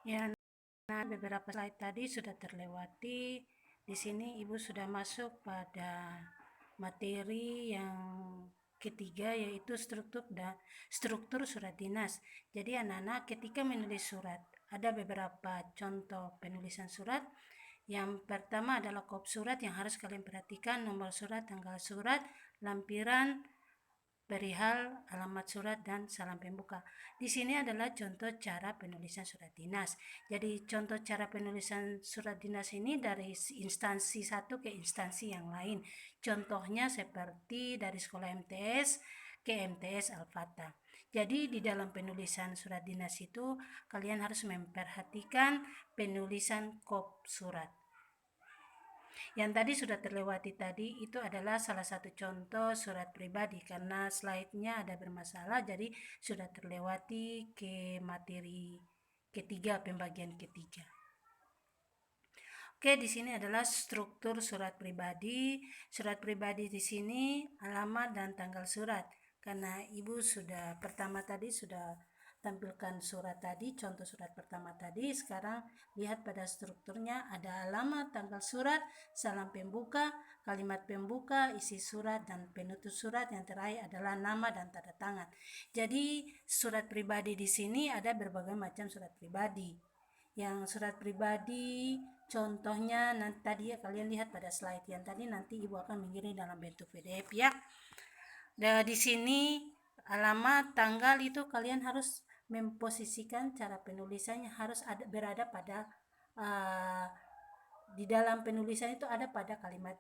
Ya, nah beberapa slide tadi sudah terlewati. Di sini Ibu sudah masuk pada materi yang ketiga, yaitu struktur surat dinas. Jadi anak-anak ketika menulis surat, ada beberapa contoh penulisan surat. Yang pertama adalah kop surat yang harus kalian perhatikan, nomor surat, tanggal surat, lampiran, perihal, alamat surat, dan salam pembuka. Di sini adalah contoh cara penulisan surat dinas. Jadi contoh cara penulisan surat dinas ini dari instansi satu ke instansi yang lain. Contohnya seperti dari sekolah MTS ke MTS Al-Fatah. Jadi di dalam penulisan surat dinas itu kalian harus memperhatikan penulisan kop surat. Yang tadi sudah terlewati tadi itu adalah salah satu contoh surat pribadi, karena slide-nya ada bermasalah jadi sudah terlewati ke materi ketiga, pembagian ketiga. Oke, di sini adalah struktur surat pribadi. Surat pribadi di sini alamat dan tanggal surat. Karena Ibu sudah pertama tadi sudah tampilkan surat tadi, contoh surat pertama tadi. Sekarang lihat pada strukturnya ada alamat, tanggal surat, salam pembuka, kalimat pembuka, isi surat, dan penutup surat. Yang terakhir adalah nama dan tanda tangan. Jadi surat pribadi di sini ada berbagai macam surat pribadi. Yang surat pribadi contohnya nanti tadi ya, kalian lihat pada slide yang tadi, nanti Ibu akan mengirim dalam bentuk PDF ya. Dan di sini alamat, tanggal itu kalian harus memposisikan cara penulisannya harus berada pada di dalam penulisan itu ada pada kalimat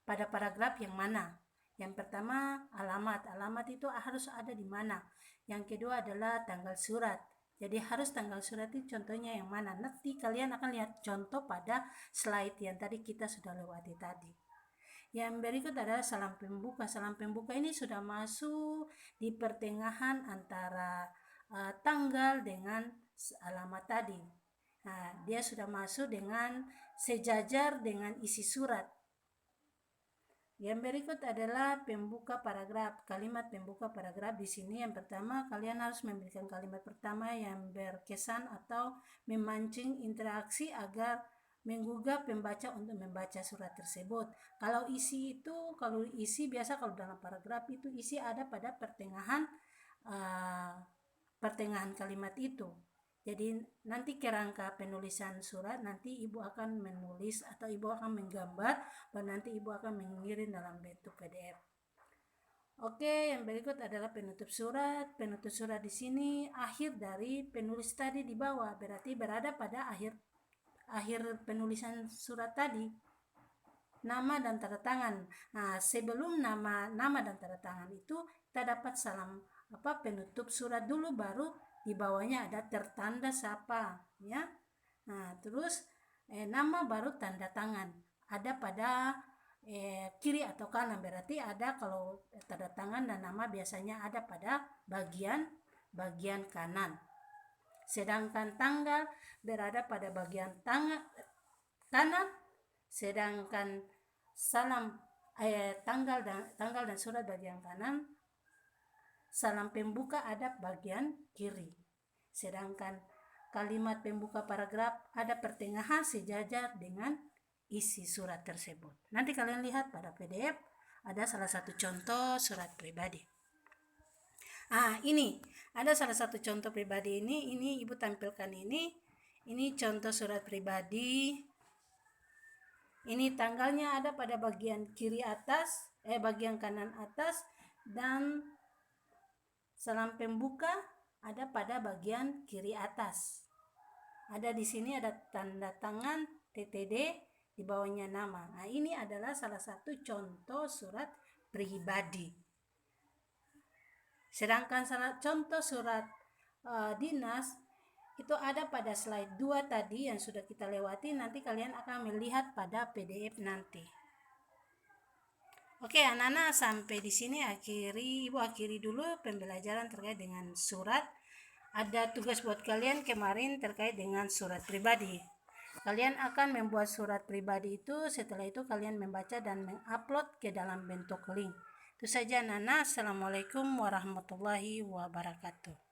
pada paragraf yang mana. Yang pertama alamat itu harus ada di mana. Yang kedua adalah tanggal surat. Jadi harus tanggal surat itu contohnya yang mana. Nanti kalian akan lihat contoh pada slide yang tadi kita sudah lewati tadi. Yang berikut adalah salam pembuka. Salam pembuka ini sudah masuk di pertengahan antara tanggal dengan alamat tadi. Nah, dia sudah masuk dengan sejajar dengan isi surat. Yang berikut adalah pembuka paragraf. Kalimat pembuka paragraf di sini yang pertama kalian harus memberikan kalimat pertama yang berkesan atau memancing interaksi agar menggugah pembaca untuk membaca surat tersebut. Kalau isi biasa kalau dalam paragraf itu isi ada pada pertengahan kalimat itu. Jadi nanti kerangka penulisan surat nanti Ibu akan menulis atau Ibu akan menggambar dan nanti Ibu akan mengirim dalam bentuk PDF. Oke, yang berikut adalah penutup surat. Penutup surat di sini akhir dari penulis tadi di bawah, berarti berada pada akhir penulisan surat tadi. Nama dan tanda tangan. Nah, sebelum nama dan tanda tangan itu kita dapat penutup surat dulu, baru di bawahnya ada tertanda siapa ya. Nah, terus nama baru tanda tangan ada pada kiri atau kanan, berarti ada kalau tanda tangan dan nama biasanya ada pada bagian kanan, sedangkan tanggal berada pada bagian kanan, sedangkan tanggal dan surat bagian kanan, salam pembuka ada bagian kiri, sedangkan kalimat pembuka paragraf ada pertengahan sejajar dengan isi surat tersebut. Nanti kalian lihat pada PDF ada salah satu contoh surat pribadi. Ini ada salah satu contoh pribadi ini Ibu tampilkan ini contoh surat pribadi. Ini tanggalnya ada pada bagian kiri atas, bagian kanan atas, dan salam pembuka ada pada bagian kiri atas. Ada di sini ada tanda tangan TTD, di bawahnya nama. Nah, ini adalah salah satu contoh surat pribadi. Sedangkan contoh surat dinas itu ada pada slide 2 tadi yang sudah kita lewati. Nanti kalian akan melihat pada PDF nanti. Oke, anak-anak, sampai di sini Ibu akhiri dulu pembelajaran terkait dengan surat. Ada tugas buat kalian kemarin terkait dengan surat pribadi. Kalian akan membuat surat pribadi itu, setelah itu kalian membaca dan mengupload ke dalam bentuk link. Itu saja anak-anak. Assalamualaikum warahmatullahi wabarakatuh.